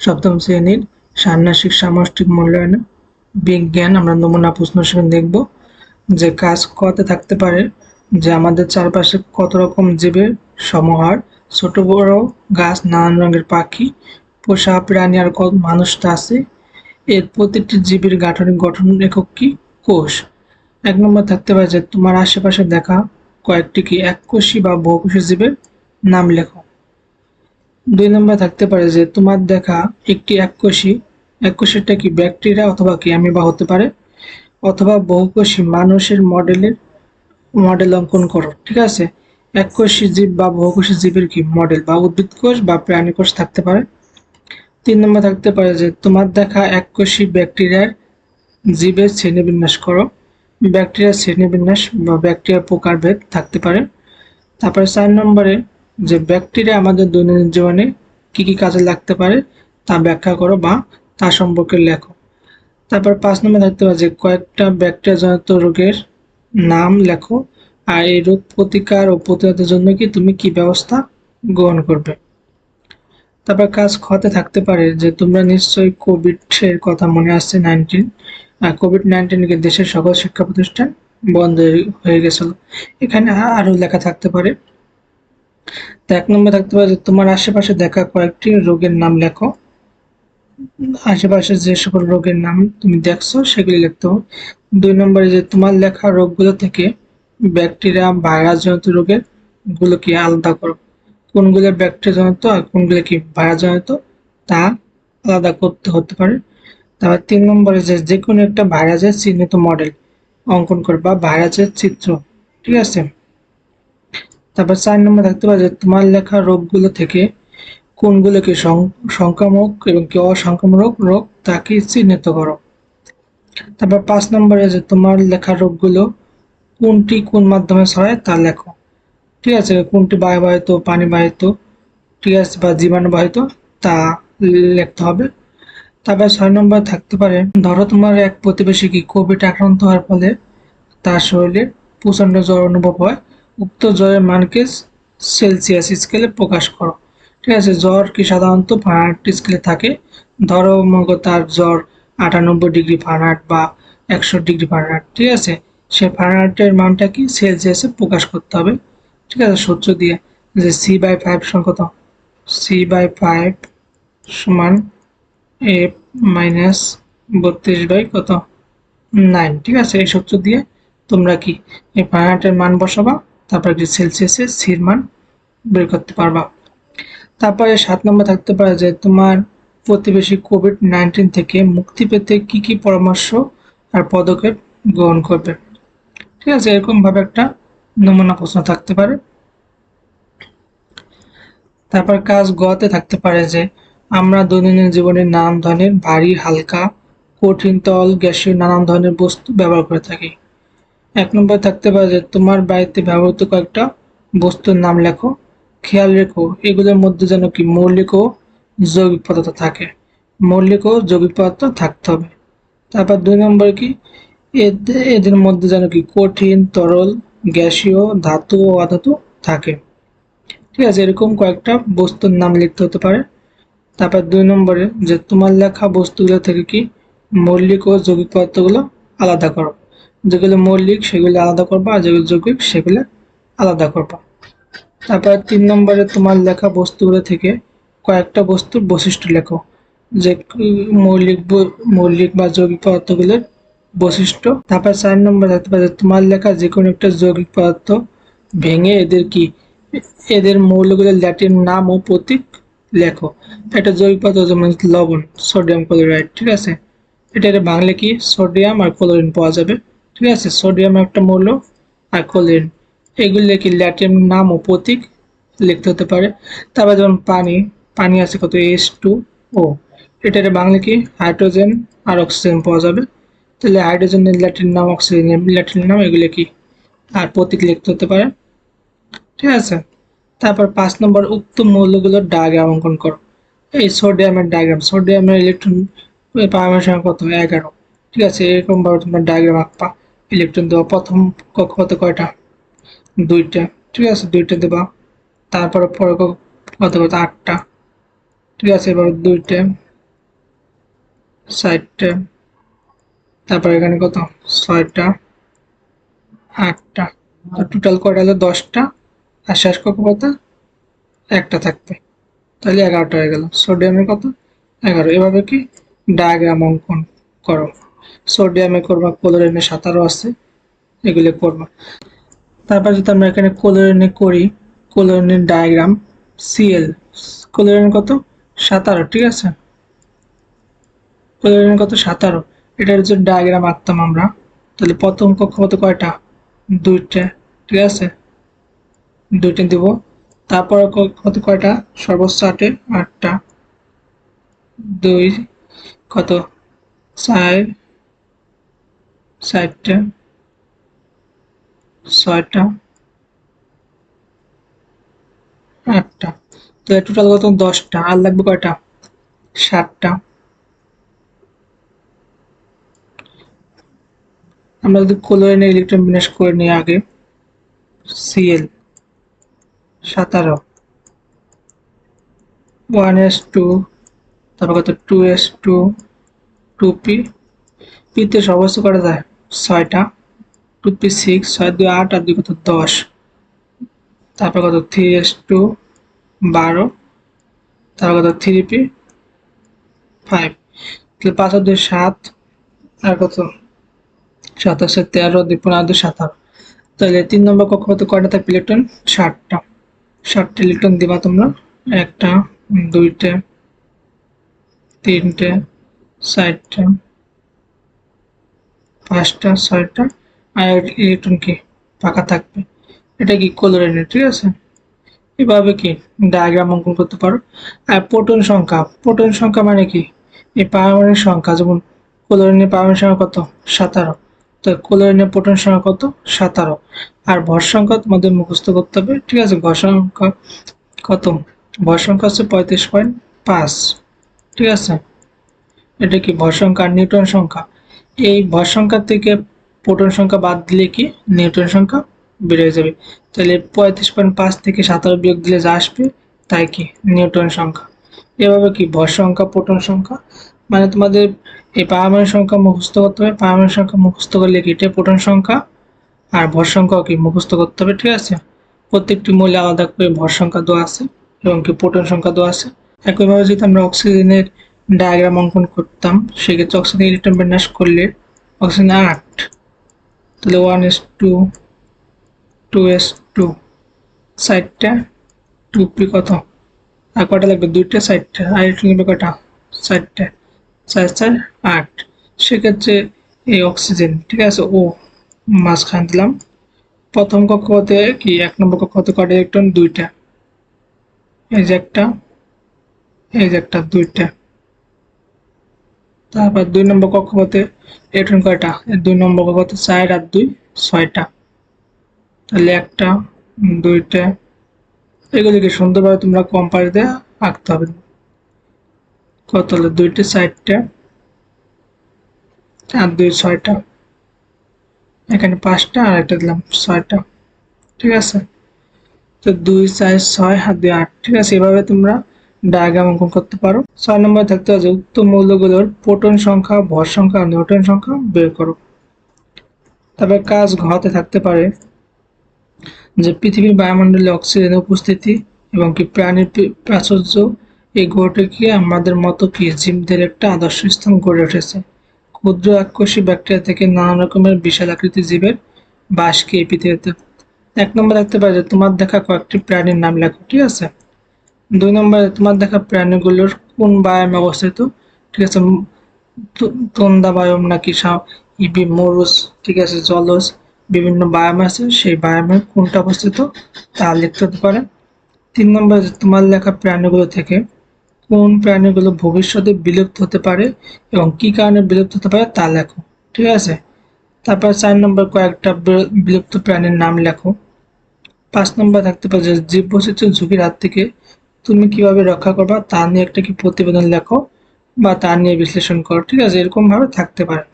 সপ্তম শ্রেণীর ষান্মাসিক সামষ্টিক মূল্যায়নে বিজ্ঞান আমরা নমুনা প্রশ্ন হিসেবে দেখব যে কাজ কতে থাকতে পারে যে আমাদের চারপাশে কত রকম জীবের সমাহার, ছোট বড় গাছ, নানান রঙের পাখি, পোষা প্রাণী আর কত মানুষটা আছে। এর প্রতিটি জীবের গাঠনিক গঠন একক কি? কোষ। ১ নম্বর থাকতে পারে যে তোমার আশেপাশে দেখা কয়েকটি কি এককোষী বা বহুকোষী জীবের নাম লেখো। ২ নম্বর থাকতে পারে যে তোমার দেখা একটি এককোষীটা কি ব্যাকটেরিয়া অথবা কি অ্যামিবা হতে পারে, অথবা বহুকোষী মানুষের মডেল অঙ্কন করো। ঠিক আছে, এককোষী জীব বা বহুকোষী জীবের কি মডেল বা উদ্ভিদ কোষ বা প্রাণী কোষ থাকতে পারে। ৩ নম্বর থাকতে পারে যে তোমার দেখা এককোষী ব্যাকটেরিয়ার জীবের শ্রেণীবিন্যাস করো। ব্যাকটেরিয়ার শ্রেণীবিন্যাস বা ব্যাকটেরিয়ার প্রকারভেদ থাকতে পারে। তারপরে ৪ নম্বরে যে ব্যাকটেরিয়া আমাদের দৈনন্দিন জীবনে কি কি কাজে লাগতে পারে তা ব্যাখ্যা করো বা তা সম্পর্কে লেখো। তারপর ৫ নম্বরে থাকতে পারে যে কয়েকটা ব্যাকটেরিয়াজনিত রোগের নাম লেখো, আর এই রোগ প্রতিকার ও প্রতিরোধের জন্য কি তুমি কি ব্যবস্থা গ্রহণ করবে। তারপর কাজ খতে থাকতে পারে যে তোমরা নিশ্চয়ই কোভিড এর কথা মনে আসছে 19 কোভিড-19 দেশের সকল শিক্ষা প্রতিষ্ঠান বন্ধ হয়ে গেছিল। এখানে আরো লেখা থাকতে পারে। তো ১ নম্বর থাকতে পারে যে তোমার আশেপাশে দেখা কয়েকটি রোগের নাম লেখো। আশেপাশে যে সকল রোগের নাম তুমি দেখছো সেগুলি লিখতে হবে। ২ নম্বরে যে তোমার লেখা রোগগুলো থেকে ব্যাকটেরিয়া ভাইরাস জনিত রোগের গুলোকে আলাদা করো। কোনগুলো ব্যাকটেরিয়া জনিত আর কোনগুলো কি ভাইরাস জনিত তা আলাদা করতে হতে পারে। তারপর ৩ নম্বরে যে কোনো একটা ভাইরাসের চিহ্নিত মডেল অঙ্কন করো বা ভাইরাসের চিত্র। ঠিক আছে, তারপর ৪ নম্বর থাকতে পারে যে তোমার লেখা রোগগুলো থেকে কোনগুলোকে সংক্রামক এবং কি অসংক্রামক রোগ তাকে চিহ্নিত করো। তারপর ৫ নম্বরে যে তোমার লেখা রোগগুলো কোনটি কোন মাধ্যমে ছড়ায় তা লেখো। ঠিক আছে, কোনটি বায়ুবাহিত, পানিবাহিত, ঠিক আছে, বা জীবাণুবাহিত তা লিখতে হবে। তারপর ৬ নম্বর থাকতে পারে ধরো তোমার এক প্রতিবেশী কি কোভিড আক্রান্ত হওয়ার ফলে তার শরীরে প্রচন্ড জ্বর অনুভব হয়, উক্ত জ্বরের মানকে সেলসিয়াস স্কেলে প্রকাশ করো। ঠিক আছে, জ্বর কি সাধারণত ফারেনহাইট স্কেলে থাকে। ধরো তার জ্বর ৯৮ ডিগ্রি ফারেনহাইট বা ১০০ ডিগ্রি ফারেনহাইট। ঠিক আছে, সে ফারেনহাইটের মানটা কি সেলসিয়াসে প্রকাশ করতে হবে। ঠিক আছে, সূত্র দিয়ে যে C/5 সমান কত, C/5 সমান F মাইনাস ৩২ কত 9। ঠিক আছে, এই সূত্র দিয়ে তোমরা কি এই ফারেনহাইটের মান বসাবা, তারপর কি সেলসিয়াসের সির মান বের করতে পারবা। তারপরে ৭ নম্বর থাকতে পারে যে তোমার প্রতিবেশী কোভিড-19 থেকে মুক্তি পেতে কি কি পরামর্শ আর পদক্ষেপ গ্রহণ করবে। ঠিক আছে, এরকম ভাবে একটা নমুনা প্রশ্ন থাকতে পারে। তারপর কাজ গতে থাকতে পারে যে আমরা দৈনন্দিন জীবনে নানান ধরনের ভারী, হালকা, কঠিন, তরল, গ্যাসীয় নানান ধরনের বস্তু ব্যবহার করে থাকি। ১ নম্বর থাকতে পারে যে তোমার বাড়িতে ব্যবহৃত কয়েকটা বস্তুর নাম লেখো। খেয়াল রেখো এগুলোর মধ্যে যেন কি মৌলিক ও যৌগিক পদার্থ থাকে, মৌলিক ও যৌগিক পদার্থ থাকতে হবে। তারপর ২ নম্বরে কি এদের মধ্যে যেন কি কঠিন, তরল, গ্যাসীয়, ধাতু ও অধাতু থাকে। ঠিক আছে, এরকম কয়েকটা বস্তুর নাম লিখতে হতে পারে। তারপর ২ নম্বরে যে তোমার লেখা বস্তুগুলো থেকে কি মৌলিক ও যৌগিক পদার্থগুলো আলাদা করো। যেগুলো মৌলিক সেগুলো আলাদা করবা, আর যেগুলো যৌগিক সেগুলো আলাদা করবা। তারপর ৩ নম্বরে তোমার লেখা বস্তুগুলো থেকে কয়েকটা বস্তুর বৈশিষ্ট্য লেখো, যে মৌলিক বা যৌগিক পদার্থগুলোর বৈশিষ্ট্য। তারপর ৪ নম্বর থাকতে পারে তোমার লেখা যে কোনো একটা যৌগিক পদার্থ ভেঙে এদের মৌলগুলোর ল্যাটিন নাম ও প্রতীক লেখো। একটা যৌগিক পদার্থ যেমন লবণ, সোডিয়াম ক্লোরাইড। ঠিক আছে, এটার বাংলা কি সোডিয়াম আর ক্লোরিন পাওয়া যাবে। ঠিক আছে, সোডিয়াম একটা মৌল আর ক্লোরিন, এগুলি কি ল্যাটিন নাম ও প্রতীক লিখতে হতে পারে। তারপর যেমন পানি আছে কত H2O, এটার বাংলা কি হাইড্রোজেন আর অক্সিজেন পাওয়া যাবে। তাহলে হাইড্রোজেনের ল্যাটিন নাম, অক্সিজেনের ল্যাটিন নাম, এগুলো কি আর প্রতীক লিখতে হতে পারে। ঠিক আছে, তারপর ৫ নম্বর উক্ত মৌলগুলোর ডায়াগ্রাম অঙ্কন করো। এই সোডিয়ামের ডায়াগ্রাম, সোডিয়ামের ইলেকট্রন পারমাণবিক সংখ্যা কত ১১। ঠিক আছে, এরকম ভাবে তোমরা ডায়াগ্রাম আঁকবা। ইলেকট্রন দেওয়া প্রথম কক্ষপথে কয়টা, ২টা। ঠিক আছে, ২টা দেবা। তারপরে পরে কত ৮টা। ঠিক আছে, এবার ২টা, 4টা, তারপর এখানে কত 6টা, 8টা, টোটাল কয়টা হলো 10টা, আর শেষ কক্ষপথে একটা থাকবে, তাহলে 11টা হয়ে গেল। সোডিয়ামের কত 11। এভাবে কি ডায়াগ্রাম অঙ্কন করো। সোডিয়ামে করবা, ক্লোরিনে 17 আছে, এগুলো করবা। তারপর যদি আমরা এখানে ক্লোরিনে করি, ক্লোরিনের ডায়াগ্রাম সিএল, ক্লোরিন কত 17, ঠিক আছে, ক্লোরিন কত 17, এটার যে ডায়াগ্রাম আঁকতাম আমরা, তাহলে প্রথম কক্ষপথে কয়টা 2টা, ঠিক আছে, 2টা দিব। তারপর কত কয়টা সর্বোচ্চ 8টা, 2 কত 4, 4টা, 6টা, 8টা, তো টোটাল কত 10টা, আর লাগবে কয়টা 7টা। আমরা যদি ক্লোরিনের ইলেকট্রন বিন্যাস করে নিই আগে, সিএল 17, 1s2, তারপর কত 2s2, 2p, পিতে সর্বোচ্চ করা যায় 6টা, 2p 6, 6 2 8, আর 2 কত 10, তারপর কত 3s2, 12, তারপর কত 3p 5, তাহলে 5 আর 2 7, আর কত 7 আছে 13, 2 15 2 17, তাহলে 3 নম্বর কক্ষপথে কয়টা থাকবে ইলেকট্রন 7টা, 7টা ইলেকট্রন দিবা তোমরা, 1টা, 2টা, 3টে, 4টা, 5টা, 6টা, আর ইলেকট্রন কি ফাঁকা থাকবে, এটা কি ক্লোরিনের, ঠিক আছে। এভাবে কি ডায়াগ্রাম অঙ্কন করতে পারো। আর প্রোটন সংখ্যা মানে কি এই পারমাণবিক সংখ্যা, যেমন ক্লোরিনের পারমাণবিক সংখ্যা কত 17, তো ক্লোরিনের প্রোটন সংখ্যা কত 17, আর ভর সংখ্যা তোমাদের মুখস্থ করতে হবে, ঠিক আছে। ভর সংখ্যা কত, ভর সংখ্যা হচ্ছে 35.5, ঠিক আছে, এটা কি ভর সংখ্যা। আর নিউটন সংখ্যা, এই ভর সংখ্যা থেকে প্রোটন সংখ্যা বাদ দিলে কি নিউটন সংখ্যা বেড়ে যাবে, তাহলে 35.5 থেকে 17 বিয়োগ দিলে যা আসবে তাই কি নিউটন সংখ্যা। এভাবে কি ভর সংখ্যা, প্রোটন সংখ্যা, মানে তোমাদের এই পারমাণবিক সংখ্যা মুখস্থ করতে হবে। পারমাণবিক সংখ্যা মুখস্থ করলে কি এটা প্রোটন সংখ্যা, আর ভর সংখ্যাও কি মুখস্থ করতে হবে, ঠিক আছে। প্রত্যেকটি মৌলে আলাদা করে ভর সংখ্যা দেওয়া আছে এবং কি প্রোটন সংখ্যা দেওয়া আছে। একইভাবে যদি আমরা অক্সিজেনের ডায়াগ্রাম অঙ্কন করতাম, সেক্ষেত্রে অক্সিজেন ইলেকট্রন বিন্যাস করলে অক্সিজেন 8, তাহলে 1s2, 2s2, 4টা, 2p কত, আর কয়টা লাগবে 2টা, 4টা, আর ইলেকট্রন লাগবে কয়টা 4টা, 4 4 8, সেক্ষেত্রে এই অক্সিজেন, ঠিক আছে, ও মাঝখান দিলাম। প্রথম কক্ষপথে কি 1 নম্বর কক্ষপথে কয়টা ইলেকট্রন 2টা, এই যে একটা, এই যে একটা, 2টা। তারপর 2 নম্বর কক্ষপথে ইলেকট্রন কয়টা, 2 নম্বর কক্ষপথে 4 আর 2 6টা, তাহলে একটা, 2টা, এগুলিকে সুন্দরভাবে তোমরা কম্পাস দিয়ে আঁকতে হবে। কত হলো 2টা, 4টা, আর 2 6টা, এখানে 5টা, আর একটা দিলাম 6টা, ঠিক আছে। তো 2 4 6 আর 2 8, ঠিক আছে। এভাবে তোমরা ডায়াগ্রাম অঙ্কন করতে পারো। 6 নম্বরে থাকতে হবে উক্ত মৌলগুলোর প্রোটন সংখ্যা, ভর সংখ্যা আর নিউটন সংখ্যা বের করো। তবে কাজ ঘতে থাকতে পারে যে পৃথিবীর বায়ুমণ্ডলে অক্সিজেনের উপস্থিতি এবং কি প্রাণীর প্রাচুর্য, এই গ্রহটিকে আমাদের মতো কি জীবদের একটা আদর্শ স্থান গড়ে উঠেছে। ক্ষুদ্র এককোষী ব্যাকটেরিয়া থেকে নানা রকমের বিশাল আকৃতির জীবের বাস কি এই পৃথিবীতে। 1 নম্বর থাকতে পারে যে তোমার দেখা কয়েকটি প্রাণীর নাম লেখো, ঠিক আছে। 2 নম্বরে তোমার দেখা প্রাণীগুলোর কোন বায়ামে অবস্থিত, ঠিক আছে, তন্দা বায়ম নাকি ইবি মরুস, ঠিক আছে, জলজ, বিভিন্ন বায়াম আছে, সেই বায়ামে কোনটা অবস্থিত তা লিখতে হতে পারে। 3 নম্বরে তোমার লেখা প্রাণীগুলো থেকে কোন প্রাণীগুলো ভবিষ্যতে বিলুপ্ত হতে পারে এবং কি কারণে বিলুপ্ত হতে পারে তা লেখো, ঠিক আছে। তারপর 4 নম্বর কয়েকটা বিলুপ্ত প্রাণীর নাম লেখো। 5 নম্বর থাকতে পারে যে জীববৈচিত্র্যের ঝুঁকির হাত থেকে তুমি কিভাবে রক্ষা করবা তা নিয়ে একটা কি প্রতিবেদন লেখো বা তা নিয়ে বিশ্লেষণ করো, ঠিক আছে, এরকম ভাবে থাকতে পারে।